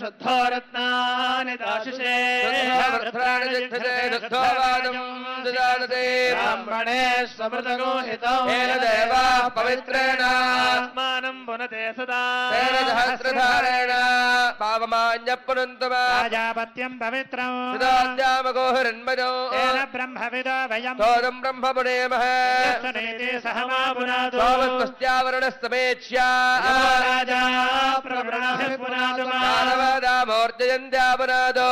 शुद्धो रत्नानि दाशुषे ब्राह्मणे समृतगोहितो देवा पवित्रेण आत्मानं पुनते सदा सहस्रधारेण पावमान्यपुनन्तमा राजापत्यं पवित्रं सुदाद्यामगोहरन्मजो तेन ब्रह्मविदो वयं सोदं ब्रह्मपुनेमः नीति सह मा पुनातु सोमस्त्वस्त्यावरुणस्तमेच्या राजा प्रवृणः पुनातु मानवदामोर्जयन्त्या पुनादो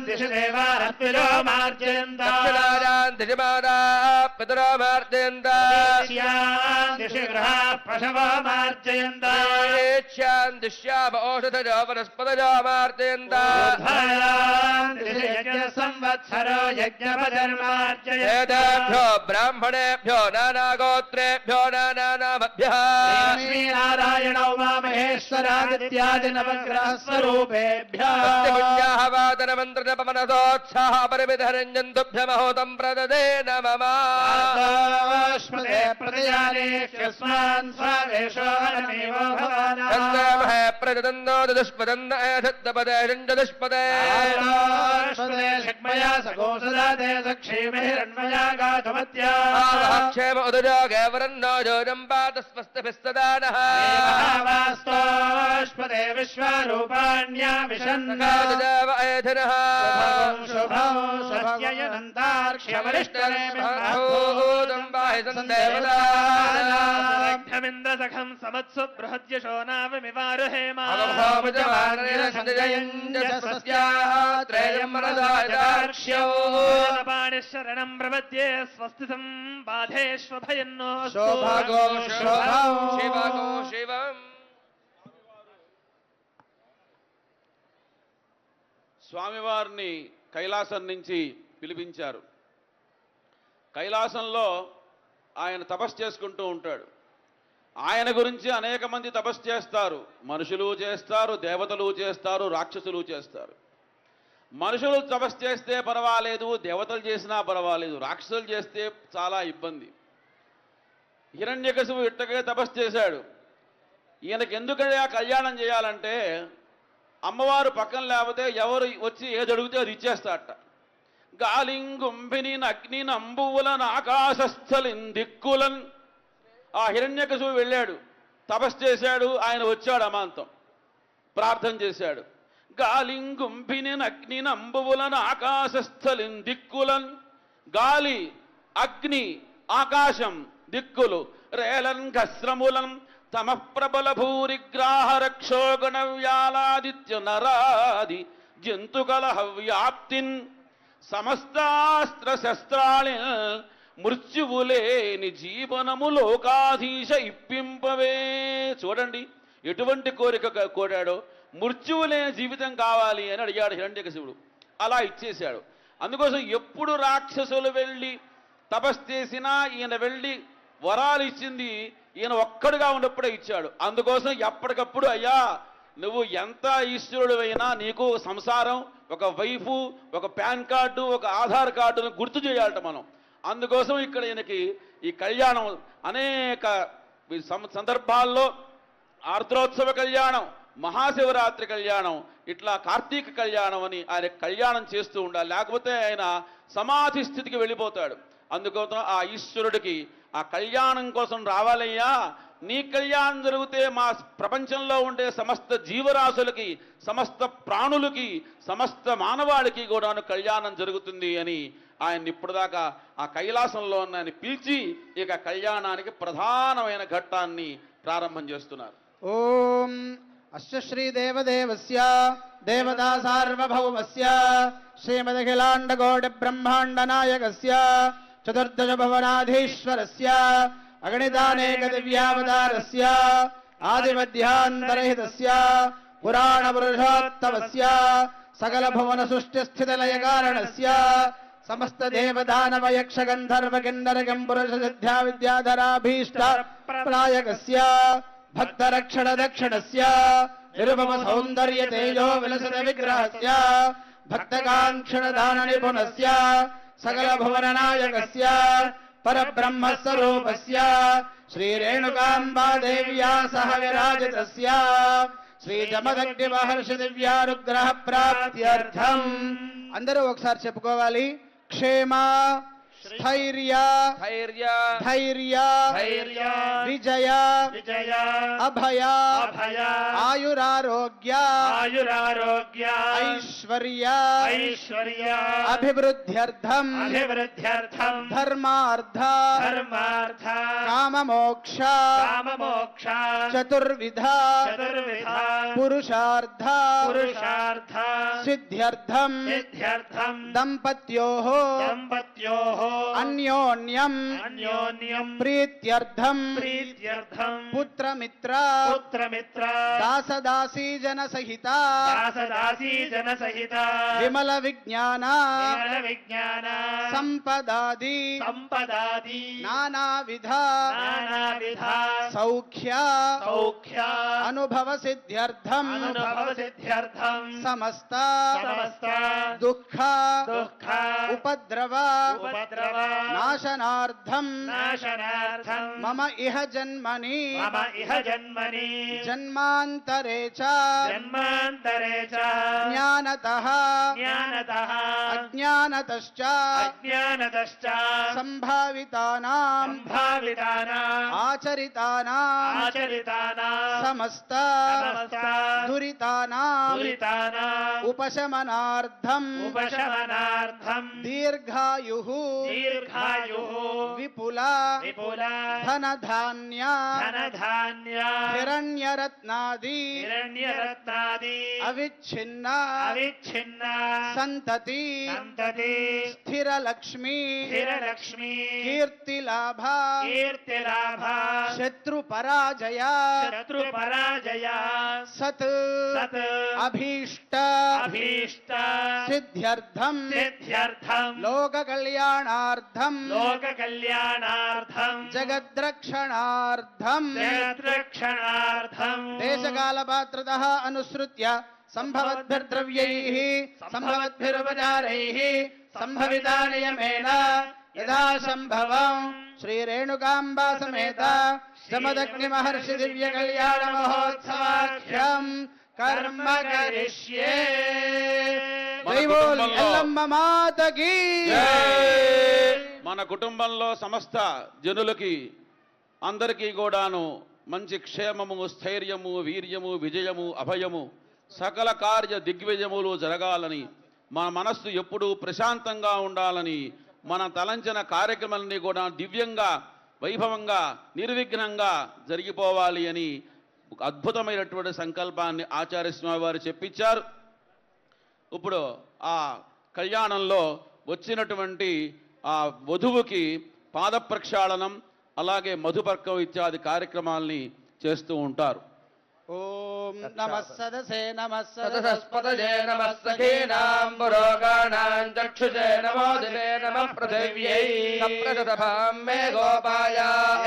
दिशि देवारत्विलो मार्जयन्त दक्षिणायां दिशिमादा पितरो मार्जयन्त दिशि गृहा पशवो मार्जयन्त दिश्याम औषधजो वनस्पतजो मार्जयन्त दिशि यज्ञसंवत्सरो यज्ञपधर्मार्जयन्त वेदेभ्यो ब्राह्मणेभ्यो नानागोत्रेभ्यो नानानामभ्यः लक्ष्मीनारायणौ वा महेश्वरादित्यादि नवग्रहस्वरूपेभ्यः पुण्याः वादनमन्त्रजपमनसोत्साह परिविधरञ्जन्तुभ्यमहोतं प्रददे नमः प्रदयानेष्यस्मान् स्वावेशो अनमेवो चन्द्रमहे प्रजदन्नो दुष्पदन्न एषद्दपदे षण्डदुष्पदे शक्मया सगोसदाते सक्षेमहिरण्मया गाधुमत्या क्षेम उदजोगे वरन्नो जोजम्बातस्वस्तभिस्तदानः वास्तोष्पदे विश्वरूपाण्या विशन्नादेव ऐधिनः शुभं सत्ययनन्तार्क्ष्यवरिष्ठरेमिन्द्रसखं समत्सु बृहद्यशो नावमिवारुहेमाणिशरणं प्रपद्ये स्वस्तितं बाधेष्वभयन्नो शोभागो शिवागो शिवम् స్వామివారిని కైలాసం నుంచి పిలిపించారు. కైలాసంలో ఆయన తపస్సు చేసుకుంటూ ఉంటాడు. ఆయన గురించి అనేక మంది తపస్సు చేస్తారు. మనుషులు చేస్తారు, దేవతలు చేస్తారు, రాక్షసులు చేస్తారు. మనుషులు తపస్సు చేస్తే పర్వాలేదు, దేవతలు చేసినా పర్వాలేదు, రాక్షసులు చేస్తే చాలా ఇబ్బంది. హిరణ్యకశిపుడు ఇట్టగే తపస్సు చేశాడు. ఈయనకి ఎందుకయ్యా కళ్యాణం చేయాలంటే అమ్మవారు పక్కన లేకపోతే ఎవరు వచ్చి ఏది అడిగితే అది ఇచ్చేస్తాట. గాలింగుంభిని అగ్ని నంబువులను ఆకాశస్థలిన్ దిక్కులన్. ఆ హిరణ్యకశిపుడు వెళ్ళాడు, తపస్సు చేశాడు, ఆయన వచ్చాడు, అమాంతం ప్రార్థన చేశాడు. గాలింగుంభిని అగ్ని నంబువులను ఆకాశస్థలిన్ దిక్కులన్. గాలి, అగ్ని, ఆకాశం, దిక్కులు. రేలన్ ఘస్రములన్ తమ ప్రబల భూరిగ్రాహ రక్షోగణ వ్యాలాదిత్య నరాది జంతుకలహ వ్యాప్తిన్. సమస్తాస్త్ర శస్త్రాళి మృత్యువులేని జీవనము లోకాధీశ ఇప్పింపవే. చూడండి ఎటువంటి కోరిక కోరాడో. మృత్యువులేని జీవితం కావాలి అని అడిగాడు హిరణ్యకశిపుడు. అలా ఇచ్చేశాడు. అందుకోసం ఎప్పుడు రాక్షసులు వెళ్ళి తపస్సు చేసినా ఈయన వెళ్ళి వరాలు ఇచ్చింది ఈయన ఒక్కడుగా ఉన్నప్పుడే ఇచ్చాడు. అందుకోసం ఎప్పటికప్పుడు అయ్యా నువ్వు ఎంత ఈశ్వరుడు అయినా నీకు సంసారం, ఒక వైఫు, ఒక పాన్ కార్డు, ఒక ఆధార్ కార్డును గుర్తు చేయాలట మనం. అందుకోసం ఇక్కడ ఈయనకి ఈ కళ్యాణం అనేక సందర్భాల్లో ఆర్ద్రోత్సవ కళ్యాణం, మహాశివరాత్రి కళ్యాణం, ఇట్లా కార్తీక కళ్యాణం అని ఆయన కళ్యాణం చేస్తూ ఉండాలి. లేకపోతే ఆయన సమాధి స్థితికి వెళ్ళిపోతాడు. అందుకోసం ఆ ఈశ్వరుడికి ఆ కళ్యాణం కోసం రావాలయ్యా, నీ కళ్యాణం జరిగితే మా ప్రపంచంలో ఉండే సమస్త జీవరాశులకి, సమస్త ప్రాణులకి, సమస్త మానవాళికి కూడాను కళ్యాణం జరుగుతుంది అని ఆయన ఇప్పటిదాకా ఆ కైలాసంలో ఆయన పిలిచి ఇక కళ్యాణానికి ప్రధానమైన ఘట్టాన్ని ప్రారంభం చేస్తున్నారు. ఓం అస్య శ్రీ దేవదేవస్య దేవతా సార్వభౌమస్య శ్రీమదఖిలాండకోటి బ్రహ్మాండ నాయకస్య చతుర్దశ భువనాధీశ్వరస్య అగణితానేక దివ్యావతారస్య ఆదిమధ్యాంతరహితస్య పురాణ పురుషోత్తమస్య సకల భువన సృష్టి స్థితి లయ కారణస్య సమస్త దేవదానవ యక్ష గంధర్వ కిన్నర పురుష సిద్ధ్యా విద్యాధరాభీష్ట ప్రదాయకస్య భక్త రక్షణ దక్షిణస్య నిరుపమ సౌందర్య తేజో విలసిత విగ్రహస్య భక్తకాంక్షణ దాన నిపుణస్య సకల భువన నాయకస్య परब्रह्मस्वरूपस्य श्रीरेणुकाम्बा देव्या सह विराजितस्य श्रीजमदग्नि महर्षि దివ్యానుగ్రహ ప్రాప్త్యర్థం అందరూ ఒకసారి చెప్పుకోవాలి. క్షేమ, స్థైర్య, ధైర్య ధైర్య, ధైర్య, విజయ, విజయ, అభయ, అభయ, ఆయురారోగ్య, ఆయురారోగ్య, ఐశ్వర్య, ఐశ్వర్య, అభివృద్ధ్యర్థం, అభివృద్ధ్యర్థం, ధర్మార్థ, ధర్మార్థ, కామమోక్ష, కామమోక్ష, చతుర్విధ, చతుర్విధ, పురుషార్థ, పురుషార్థ, సిద్ధ్యర్థం, సిద్ధ్యర్థం, దంపత్యోః దంపత్యోః అన్యోన్యం అన్యోన్యం ప్రీత్యర్థం, ప్రీత్యర్థం, పుత్రమిత్ర, పుత్రమిత్ర, దాసదాసీ జన సహిత, దాసదాసీ జన సహిత, విమల విజ్ఞాన, విమల విజ్ఞాన, సంపదాది, సంపదాది, నానావిధ, నానావిధ, సౌఖ్య, సౌఖ్య, అనుభవ సిద్ధ్యర్థం, అనుభవ సిద్ధ్యర్థం, సమస్త, సమస్త, దుఃఖ, దుఃఖ, ఉపద్రవ, ఉపద్రవ, నాశనార్థం, నాశనార్థం, మమ ఇహ జన్మని, మమ ఇహ జన్మని, జన్మాంతరే చ, జన్మాంతరే చ, జ్ఞానతః, జ్ఞానతః, అజ్ఞానతశ్చ, అజ్ఞానతశ్చ, సంభావితానాం, సంభావితానాం, ఆచరితానాం, ఆచరితానాం, సమస్త, సమస్త, దురితానాం, దురితానాం, ఉపశమనార్థం, ఉపశమనార్థం, దీర్ఘాయుః, దీర్ఘాయుః, విపుల, విపుల, ధనధాన్య, ధనధాన్య, హిరణ్యరత్నాది, హిరణ్యరత్నాది, అవిచ్ఛిన్న, అవిచ్ఛిన్న, సంతతి, సంతతి, స్థిరలక్ష్మి, స్థిరలక్ష్మి, కీర్తిలాభ, కీర్తిలాభ, శత్రుపరాజయ, శత్రుపరాజయ, సత్, సత్, అభీష్ట, అభీష్ట, సిద్ధ్యర్థం, సిద్ధ్యర్థం, లోక కళ్యాణార్థం, లోక కళ్యాణార్థం, జగద్రక్షణార్థం, జగద్రక్షణార్థం, దేశకాలపాత్రతః అనుసృత్య సంభవద్భిర్ద్రవ్యైః సంభవద్భిరుపచారైః సంభవితా నియమేన యథా సంభవం శ్రీరేణుకాంబా సమేత జమదగ్ని మహర్షి దివ్య కళ్యాణ మహోత్సవాఖ్యం కర్మ కరిష్యే. జై బోల్ ఎల్లమ్మ మాతకి. మన కుటుంబంలో సమస్త జనులకి అందరికీ కూడాను మంచి క్షేమము, స్థైర్యము, వీర్యము, విజయము, అభయము, సకల కార్య దిగ్విజయములు జరగాలని, మన మనస్సు ఎప్పుడూ ప్రశాంతంగా ఉండాలని, మన తలంచిన కార్యక్రమాలన్నీ కూడా దివ్యంగా, వైభవంగా, నిర్విఘ్నంగా జరిగిపోవాలి అని ఒక అద్భుతమైనటువంటి సంకల్పాన్ని ఆచార్య స్వామి వారు చెప్పించారు. ఇప్పుడు ఆ కళ్యాణంలో వచ్చినటువంటి ఆ వధువుకి పాద ప్రక్షాళనం, అలాగే మధుపర్కం ఇత్యాది కార్యక్రమాల్ని చేస్తూ ఉంటారు. ఓం నమః సదసే నమః సదసస్పతయే నమః సఖీనాం పురోగాణాం చక్షుషే నమో దివే నమః పృథివ్యై సప్రదభాం మే గోపాయ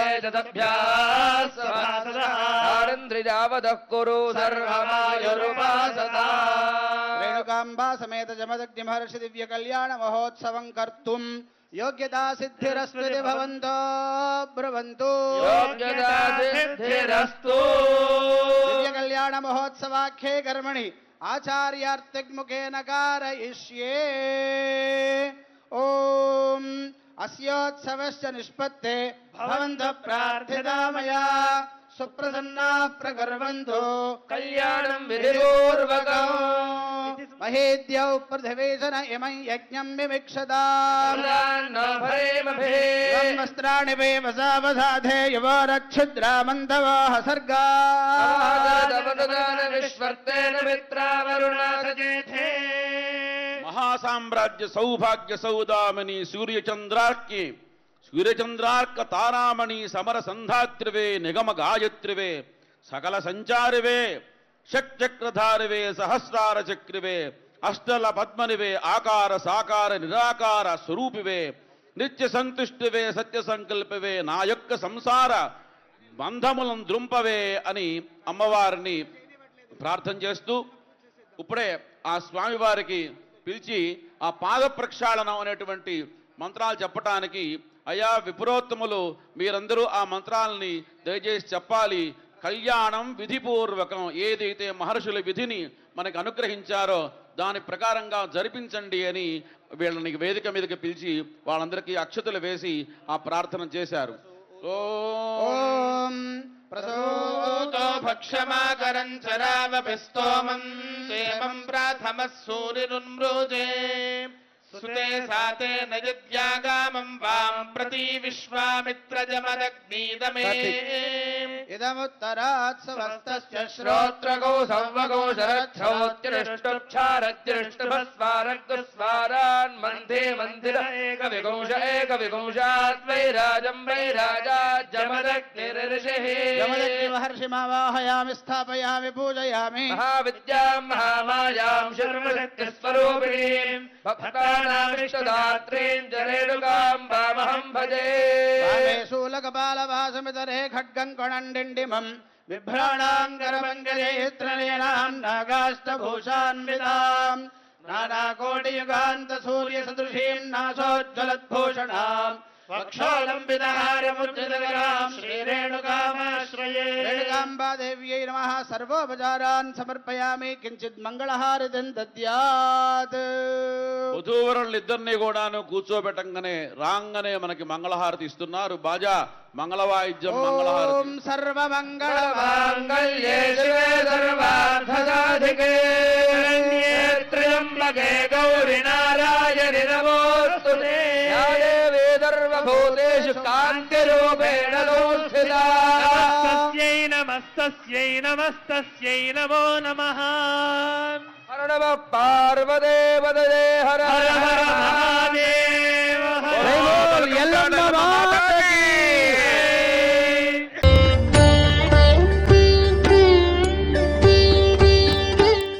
ఏతదభ్యాసమాసదారింద్రియావదః కురు సర్వమాయురుపాసదా. రేణుకాంబా సమేత జమదగ్ని మహర్షి దివ్య కళ్యాణ మహోత్సవం కర్తుం యోగ్యతా సిద్ధిరస్మితి భవంతో బ్రువంతు. యోగ్యతా సిద్ధిరస్తు. దివ్య కళ్యాణ మహోత్సవాఖ్యే కర్మణి ఆచార్యార్తిగ్ముఖేన కారయిష్యే. ఓం అస్యోత్సవస్య నిష్పత్తే భవంతః ప్రార్థితా మయా సుప్రసన్నా ప్రకర్వంతు కళ్యాణం విధిపూర్వకం మహేద్యౌ పృథివీశన ఇమం యజ్ఞం విమిక్షతాం. బ్రహ్మస్త్రాణి వేవసావసాధే యువరక్షుద్రామంతవాహ సర్గా. విశ్వర్తేన మిత్రావరుణాసజేథే. మహాసామ్రాజ్య సౌభాగ్య సౌదామణి సూర్యచంద్రార్కి సూర్యచంద్రార్క తారామణి సమర సంధాత్రివే నిగమ గాయత్రివే సకల సంచారివే షట్చక్రధారివే సహస్రార చక్రివే అష్టల పద్మనివే ఆకార సాకార నిరాకార స్వరూపివే నిత్య సంతుష్టివే సత్య సంకల్పవే నా యొక్క సంసార బంధములను ద్రుంపవే అని అమ్మవారిని ప్రార్థన చేస్తూ ఇప్పుడే ఆ స్వామివారికి పిలిచి ఆ పాద ప్రక్షాళనం అనేటువంటి మంత్రాలు చెప్పటానికి అయ్యా విపురోత్తములు మీరందరూ ఆ మంత్రాలని దయచేసి చెప్పాలి. కళ్యాణం విధిపూర్వకం, ఏదైతే మహర్షుల విధిని మనకు అనుగ్రహించారో దాని ప్రకారంగా జరిపించండి అని వీళ్ళని వేదిక మీదకి పిలిచి వాళ్ళందరికీ అక్షతలు వేసి ఆ ప్రార్థన చేశారు. ఓం ప్రసూతో భక్షమాకరం చరావపిస్తోమం దేవం ప్రాథమః సూర్యున్మృజే సుతే సాతే నయద్యాగామం వాం ప్రతి విశ్వామిత్రజమదగ్నీదమే ఇదముత్తరాత్ సమస్తస్య శ్రోత్రగౌ సంవగౌ శరక్షౌత్యృష్టుక్షారద్యృష్టుభస్వారగ్స్వారాన్ మందే మందిర ఏక విగుంషాత్ వైరాజం వైరాజాజ్యమదగ్నిర్షిః యమదగ్ని మహర్షిమావాహయామి స్థాపయామి పూజయామి మహావిద్యాం మహామాయాం శర్వశక్తిస్వరూపిణీం భక్తానామిష్టదాత్రీం జరేణుకాం వామహం భజే వామే శూలకపాలవాసమితరే ఖడ్గం కొణండిండిమం బిభ్రాణాంగరమంగళేత్రలేనాం నాగాష్టభూషాన్వితాం నానాకోటియుగాంత సూర్యసదృశీం నాసోజ్వలద్భూషణాం వక్షోలంబితహారముజ్జలగరాం శ్రీరేణుకామాశ్రయే రేణుకాంబాదేవ్యై నమః సర్వోపచారాన్ సమర్పయామి కించిత్ మంగళహారతిం దద్యాత్ వధూవరులు ఇద్దరిని కూడాను కూర్చోబెట్టంగానే రాంగనే మనకి మంగళహారతి ఇస్తున్నారు. బాజా మంగళవాయిద్యం ఓం మంగళహారతి. సర్వమంగళమాంగళ్యే శివే సర్వార్థసాధికే త్ర్యంబకే గౌరి నారాయణి నమోస్తుతే యా దేవీ సర్వభూతేషు కాంతిరూపేణ సంస్థితా నమస్తస్యై నమస్తస్యై నమస్తస్యై నమో నమః. హర నమః పార్వదేవదే హర హర హర మహాదేవ హర. ఎల్లమ్మ మాత